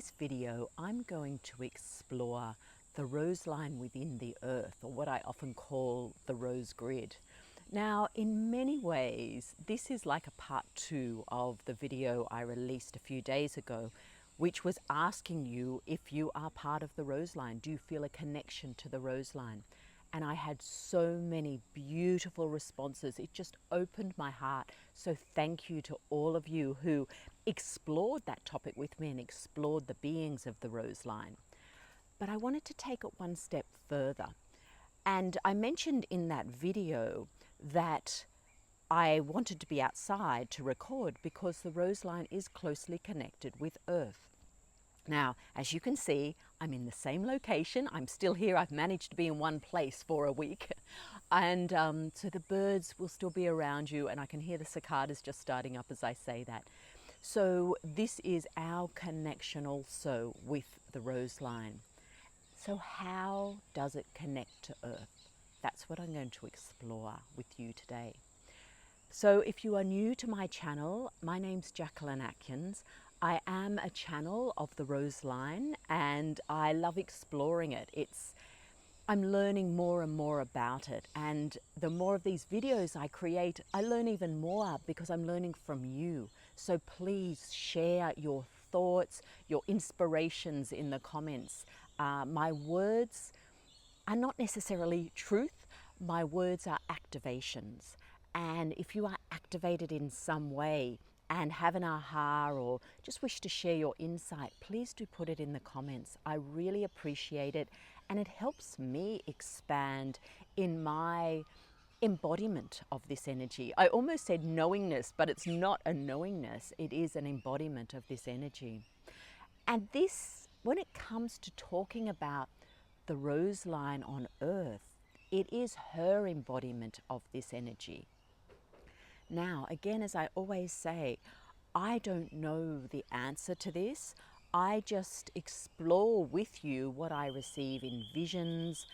this video, I'm going to explore the rose line within the earth, or what I often call the rose grid. Now, in many ways, this is like a part 2 of the video I released a few days ago, which was asking you if you are part of the rose line. Do you feel a connection to the rose line? And I had so many beautiful responses. It just opened my heart. So thank you to all of you who explored that topic with me and explored the beings of the rose line. But I wanted to take it one step further. And I mentioned in that video that I wanted to be outside to record because the rose line is closely connected with Earth. Now, as you can see, I'm in the same location. I'm still here. I've managed to be in one place for a week. And so the birds will still be around you, and I can hear the cicadas just starting up as I say that. So this is our connection also with the rose line. So how does it connect to Earth? That's what I'm going to explore with you today. So if you are new to my channel, my name's Jacquelyn Atkins. I am a channel of the rose line and I love exploring it. I'm learning more and more about it, and the more of these videos I create, I learn even more because I'm learning from you. So please share your thoughts, your inspirations in the comments. My words are not necessarily truth, my words are activations. And if you are activated in some way and have an aha or just wish to share your insight, please do put it in the comments. I really appreciate it, and it helps me expand in my embodiment of this energy. I almost said knowingness, but it's not a knowingness, it is an embodiment of this energy. And this, when it comes to talking about the rose line on Earth, it is her embodiment of this energy. Now, again, as I always say, I don't know the answer to this. I just explore with you what I receive in visions,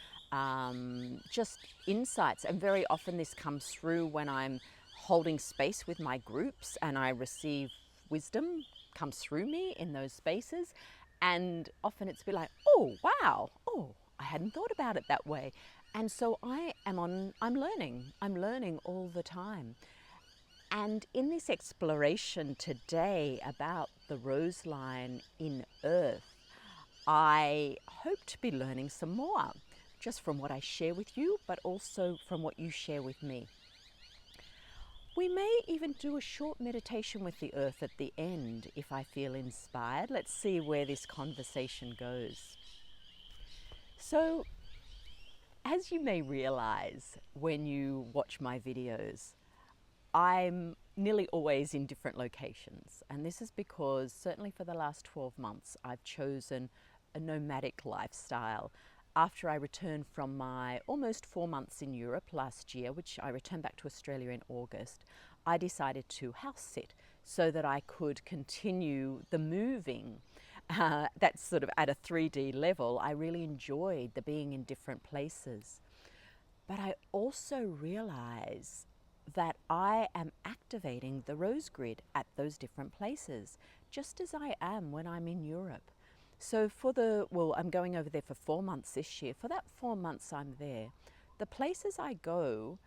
just insights. And very often this comes through when I'm holding space with my groups and I receive wisdom comes through me in those spaces. And often it's be like, oh, wow, oh, I hadn't thought about it that way. And so I'm learning all the time. And in this exploration today about the rose line in Earth, I hope to be learning some more, just from what I share with you, but also from what you share with me. We may even do a short meditation with the Earth at the end if I feel inspired. Let's see where this conversation goes. So, as you may realize when you watch my videos, I'm nearly always in different locations, and this is because certainly for the last 12 months I've chosen a nomadic lifestyle. After I returned from my almost 4 months in Europe last year, which I returned back to Australia in August, I decided to house sit so that I could continue the moving. That's sort of at a 3D level. I really enjoyed the being in different places. But I also realize that I am activating the rose grid at those different places, just as I am when I'm in Europe. So I'm going over there for 4 months this year. For that 4 months I'm there, the places I go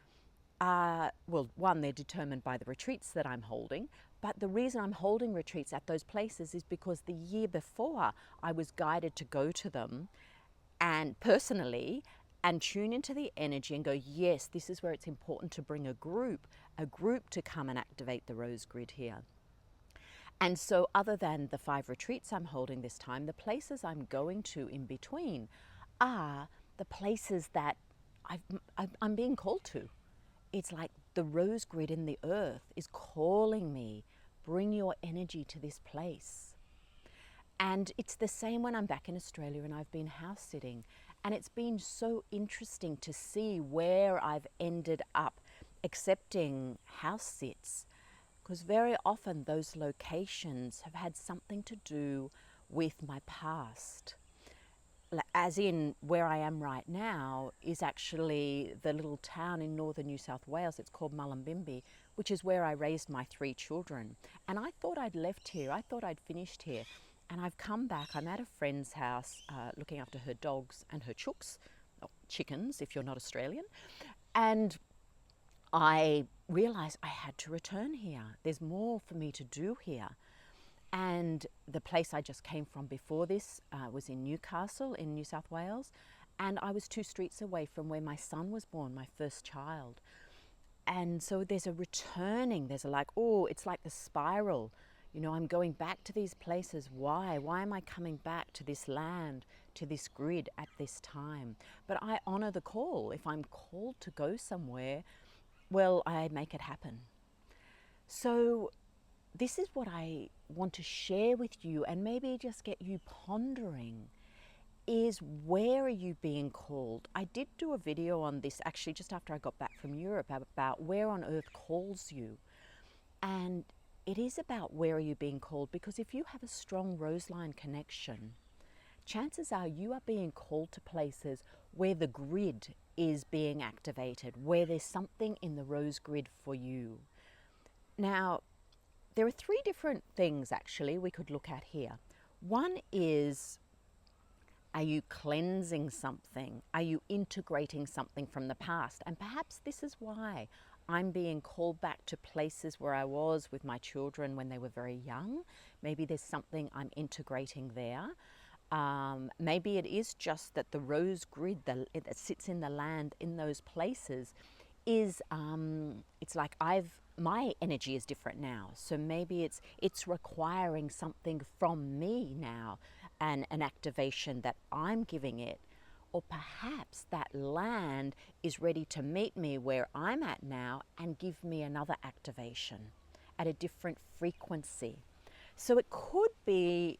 are, well, one, they're determined by the retreats that I'm holding, but the reason I'm holding retreats at those places is because the year before I was guided to go to them and personally and tune into the energy and go, yes, this is where it's important to bring a group to come and activate the rose grid here. And so other than the 5 retreats I'm holding this time, the places I'm going to in between are the places that I'm being called to. It's like the rose grid in the earth is calling me, bring your energy to this place. And it's the same when I'm back in Australia and I've been house sitting. And it's been so interesting to see where I've ended up accepting house sits, because very often those locations have had something to do with my past. As in, where I am right now is actually the little town in northern New South Wales. It's called Mullumbimby, which is where I raised my 3 children. And I thought I'd left here. I thought I'd finished here. And I've come back. I'm at a friend's house looking after her dogs and her chooks, or chickens if you're not Australian. And I realised I had to return here. There's more for me to do here. And the place I just came from before this was in Newcastle in New South Wales. And I was 2 streets away from where my son was born, my first child. And so there's a returning, there's a like, oh, it's like the spiral. You know, I'm going back to these places. Why? Why am I coming back to this land, to this grid at this time? But I honour the call. If I'm called to go somewhere, well, I make it happen. So this is what I want to share with you, and maybe just get you pondering, is where are you being called? I did do a video on this actually just after I got back from Europe about where on earth calls you. And it is about where are you being called, because if you have a strong roseline connection, chances are you are being called to places where the grid is being activated, where there's something in the rose grid for you. Now, there are 3 different things actually we could look at here. One is, are you cleansing something? Are you integrating something from the past? And perhaps this is why I'm being called back to places where I was with my children when they were very young. Maybe there's something I'm integrating there. Maybe it is just that the rose grid that sits in the land in those places is, it's like my energy is different now. So maybe it's requiring something from me now, and an activation that I'm giving it. Or perhaps that land is ready to meet me where I'm at now and give me another activation at a different frequency. So it could be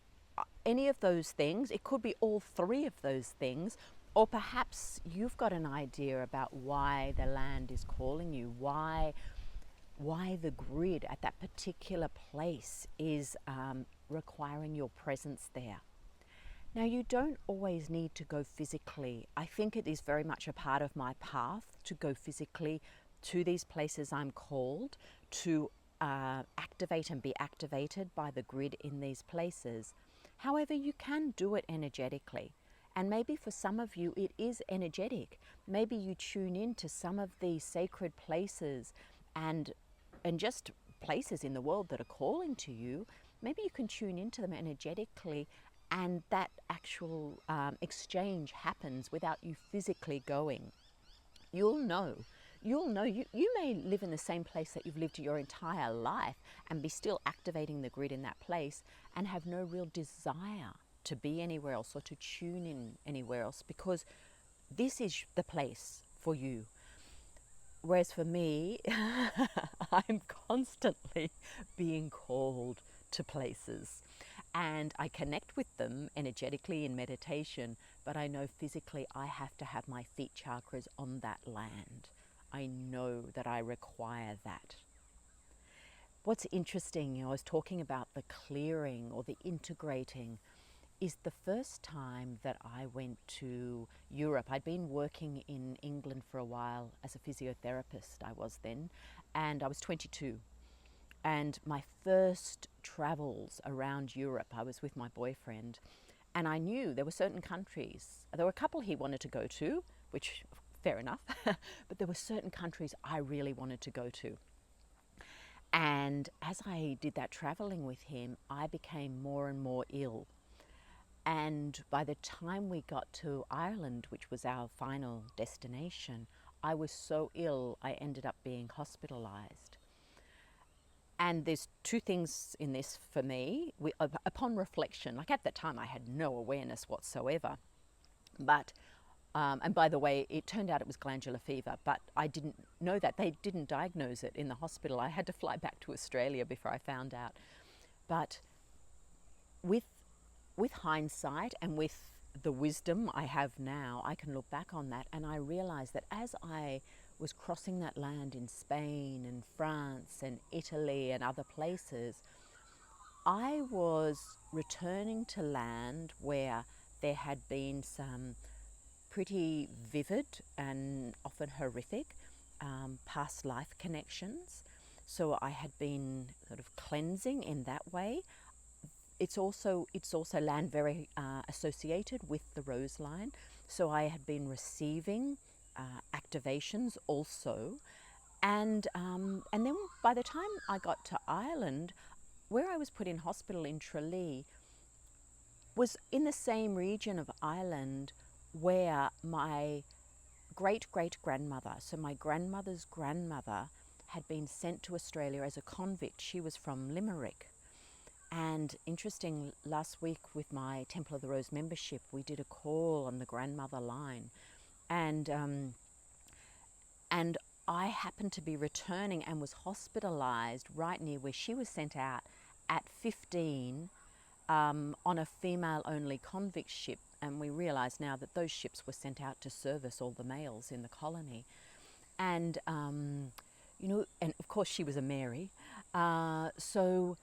any of those things. It could be all 3 of those things. Or perhaps you've got an idea about why the land is calling you, why the grid at that particular place is requiring your presence there. Now, you don't always need to go physically. I think it is very much a part of my path to go physically to these places I'm called, to activate and be activated by the grid in these places. However, you can do it energetically. And maybe for some of you, it is energetic. Maybe you tune in to some of these sacred places and just places in the world that are calling to you. Maybe you can tune into them energetically, and that actual exchange happens without you physically going. You'll know. You may live in the same place that you've lived your entire life and be still activating the grid in that place and have no real desire to be anywhere else or to tune in anywhere else, because this is the place for you. Whereas for me, I'm constantly being called to places. And I connect with them energetically in meditation, but I know physically I have to have my feet chakras on that land. I know that I require that. What's interesting, I was talking about the clearing or the integrating, is the first time that I went to Europe. I'd been working in England for a while as a physiotherapist, I was then, and I was 22. And my first travels around Europe, I was with my boyfriend, and I knew there were certain countries. There were a couple he wanted to go to, which, fair enough, but there were certain countries I really wanted to go to. And as I did that traveling with him, I became more and more ill. And by the time we got to Ireland, which was our final destination, I was so ill I ended up being hospitalized. And there's 2 things in this for me. Upon reflection, like at that time I had no awareness whatsoever. But, and by the way, it turned out it was glandular fever, but I didn't know that. They didn't diagnose it in the hospital. I had to fly back to Australia before I found out. But with hindsight and with the wisdom I have now, I can look back on that and I realize that as I was crossing that land in Spain and France and Italy and other places, I was returning to land where there had been some pretty vivid and often horrific past life connections. So I had been sort of cleansing in that way. it's also land very associated with the rose line. So I had been receiving activations also, and then by the time I got to Ireland, where I was put in hospital in Tralee, was in the same region of Ireland where my great-great-grandmother, so my grandmother's grandmother, had been sent to Australia as a convict. She was from Limerick. And interesting, last week with my Temple of the Rose membership, we did a call on the grandmother line. And I happened to be returning and was hospitalised right near where she was sent out at 15 on a female-only convict ship. And we realise now that those ships were sent out to service all the males in the colony. And, you know, and of course she was a Mary. So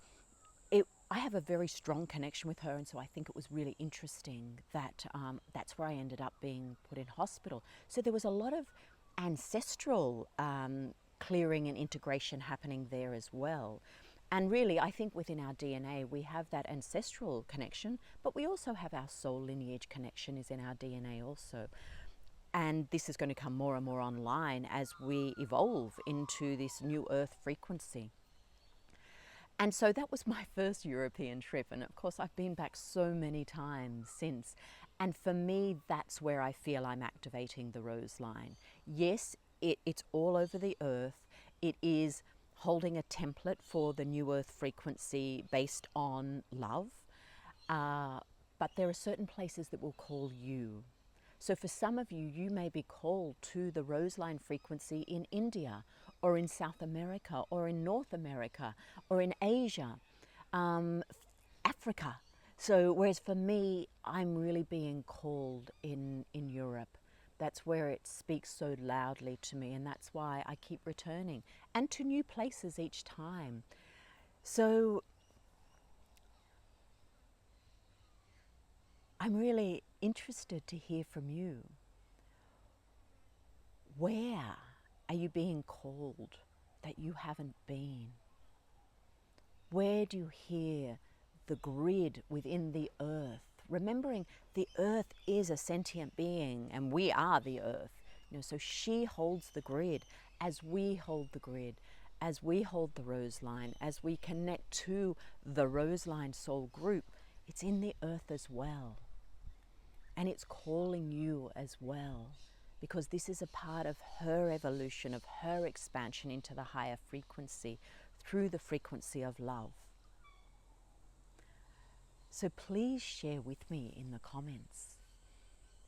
I have a very strong connection with her, and so I think it was really interesting that that's where I ended up being put in hospital. So there was a lot of ancestral clearing and integration happening there as well. And really, I think within our DNA, we have that ancestral connection, but we also have our soul lineage connection is in our DNA also. And this is going to come more and more online as we evolve into this new earth frequency. And so that was my first European trip. And of course, I've been back so many times since. And for me, that's where I feel I'm activating the rose line. Yes, it's all over the earth. It is holding a template for the new earth frequency based on love. But there are certain places that will call you. So for some of you, you may be called to the rose line frequency in India, or in South America, or in North America, or in Asia, Africa. So whereas for me, I'm really being called in Europe. That's where it speaks so loudly to me, and that's why I keep returning, and to new places each time. So I'm really interested to hear from you. Where are you being called that you haven't been? Where do you hear the grid within the earth? Remembering the earth is a sentient being and we are the earth. You know, so she holds the grid as we hold the grid, as we hold the rose line, as we connect to the rose line soul group. It's in the earth as well. And it's calling you as well, because this is a part of her evolution, of her expansion into the higher frequency through the frequency of love. So please share with me in the comments.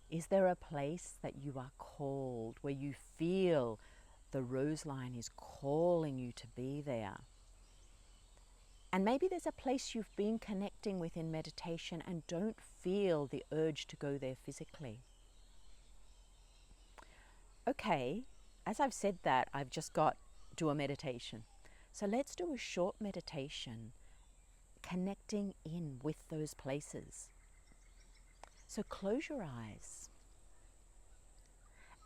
Is there a place that you are called, where you feel the rose line is calling you to be there? And maybe there's a place you've been connecting with in meditation and don't feel the urge to go there physically. Okay, as I've said that, I've just got do a meditation. So let's do a short meditation connecting in with those places. So close your eyes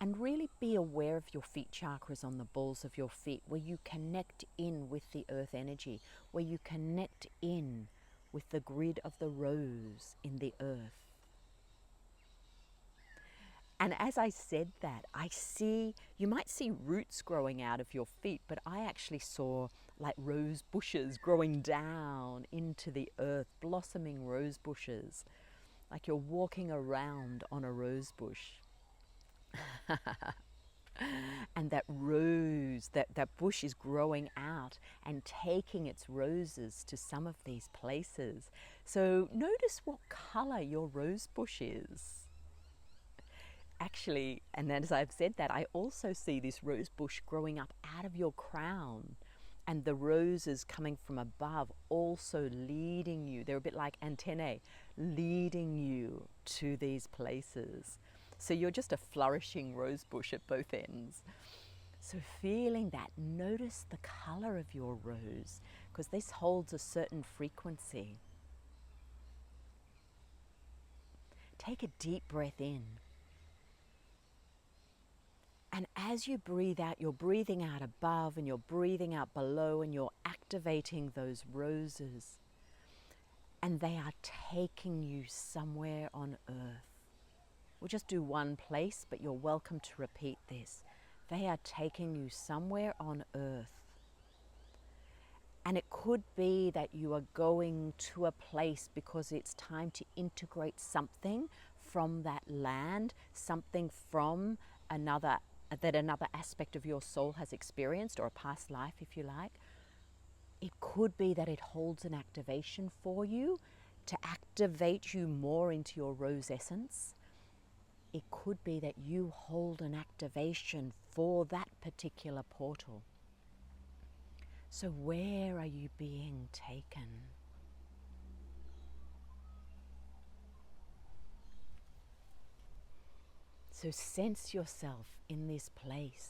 and really be aware of your feet chakras on the balls of your feet, where you connect in with the earth energy, where you connect in with the grid of the rose in the earth. And as I said that, you might see roots growing out of your feet, but I actually saw like rose bushes growing down into the earth, blossoming rose bushes, like you're walking around on a rose bush. And that rose, that bush is growing out and taking its roses to some of these places. So notice what color your rose bush is. Actually, and as I've said that, I also see this rose bush growing up out of your crown, and the roses coming from above also leading you. They're a bit like antennae, leading you to these places. So you're just a flourishing rose bush at both ends. So feeling that, notice the color of your rose, because this holds a certain frequency. Take a deep breath in. And as you breathe out, you're breathing out above and you're breathing out below, and you're activating those roses. and they are taking you somewhere on earth. We'll just do one place, but you're welcome to repeat this. They are taking you somewhere on earth. And it could be that you are going to a place because it's time to integrate something from that land, something from another aspect of your soul has experienced, or a past life, if you like. It could be that it holds an activation for you to activate you more into your rose essence. It could be that you hold an activation for that particular portal. So where are you being taken? So sense yourself in this place.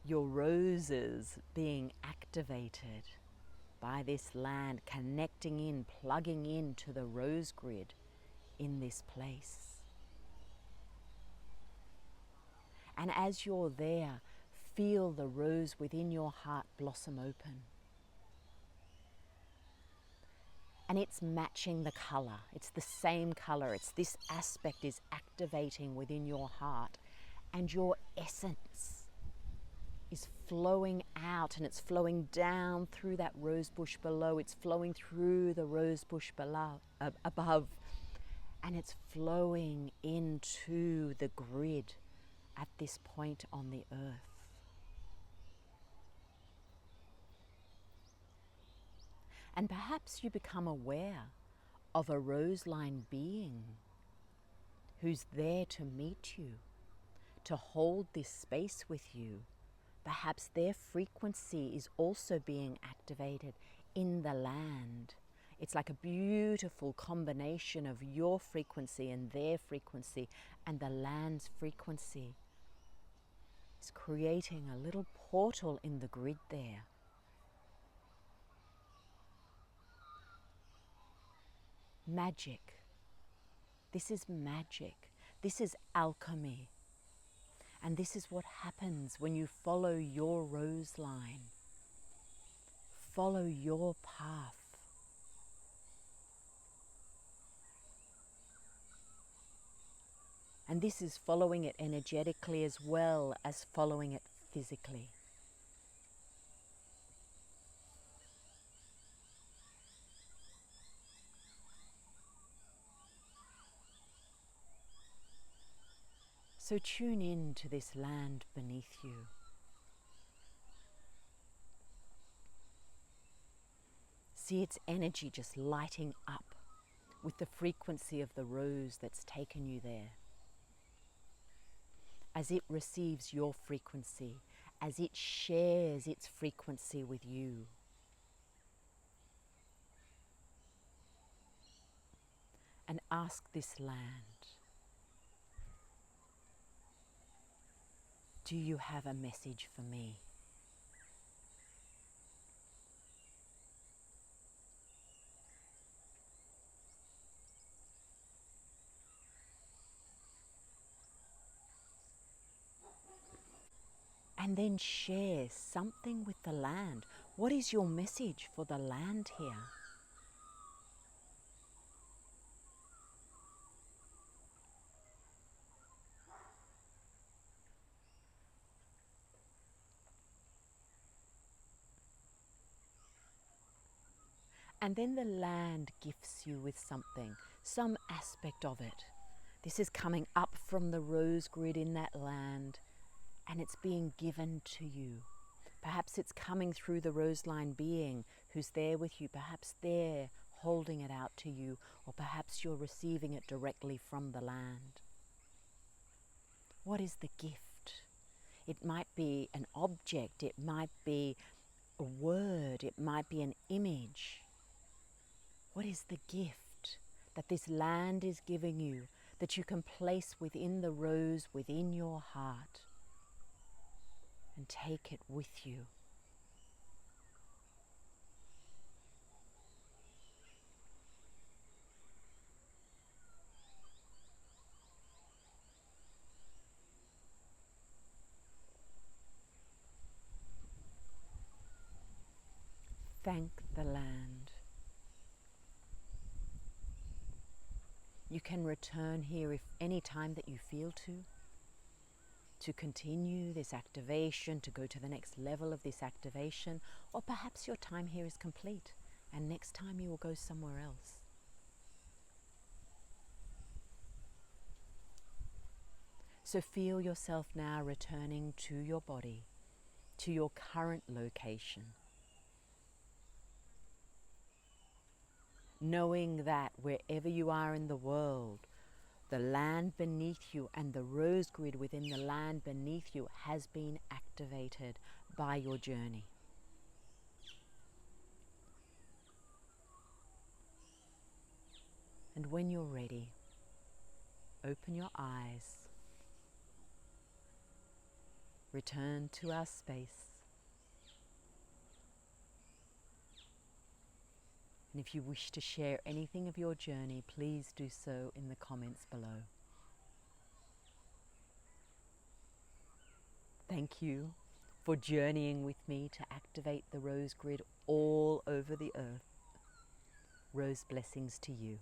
Your roses being activated by this land, connecting in, plugging into the rose grid in this place. And as you're there, feel the rose within your heart blossom open. And it's matching the color. It's the same color. It's this aspect is activating within your heart, and your essence is flowing out, and it's flowing down through that rose bush below. It's flowing through the rose bush below, above, and it's flowing into the grid at this point on the earth. And perhaps you become aware of a rose-line being who's there to meet you, to hold this space with you. Perhaps their frequency is also being activated in the land. It's like a beautiful combination of your frequency and their frequency, and the land's frequency is creating a little portal in the grid there. Magic. This is magic. This is alchemy. And this is what happens when you follow your rose line. Follow your path. And this is following it energetically as well as following it physically. So tune in to this land beneath you. See its energy just lighting up with the frequency of the rose that's taken you there. As it receives your frequency, as it shares its frequency with you. And ask this land, do you have a message for me? And then share something with the land. What is your message for the land here? And then the land gifts you with something, some aspect of it. This is coming up from the rose grid in that land, and it's being given to you. Perhaps it's coming through the roseline being who's there with you. Perhaps they're holding it out to you, or perhaps you're receiving it directly from the land. What is the gift? It might be an object, it might be a word, it might be an image. What is the gift that this land is giving you that you can place within the rose within your heart and take it with you? Thank the land. You can return here if any time that you feel to continue this activation, to go to the next level of this activation, or perhaps your time here is complete and next time you will go somewhere else. So feel yourself now returning to your body, to your current location, knowing that wherever you are in the world, the land beneath you and the rose grid within the land beneath you has been activated by your journey. And when you're ready, open your eyes, return to our space. And if you wish to share anything of your journey, please do so in the comments below. Thank you for journeying with me to activate the rose grid all over the earth. Rose blessings to you.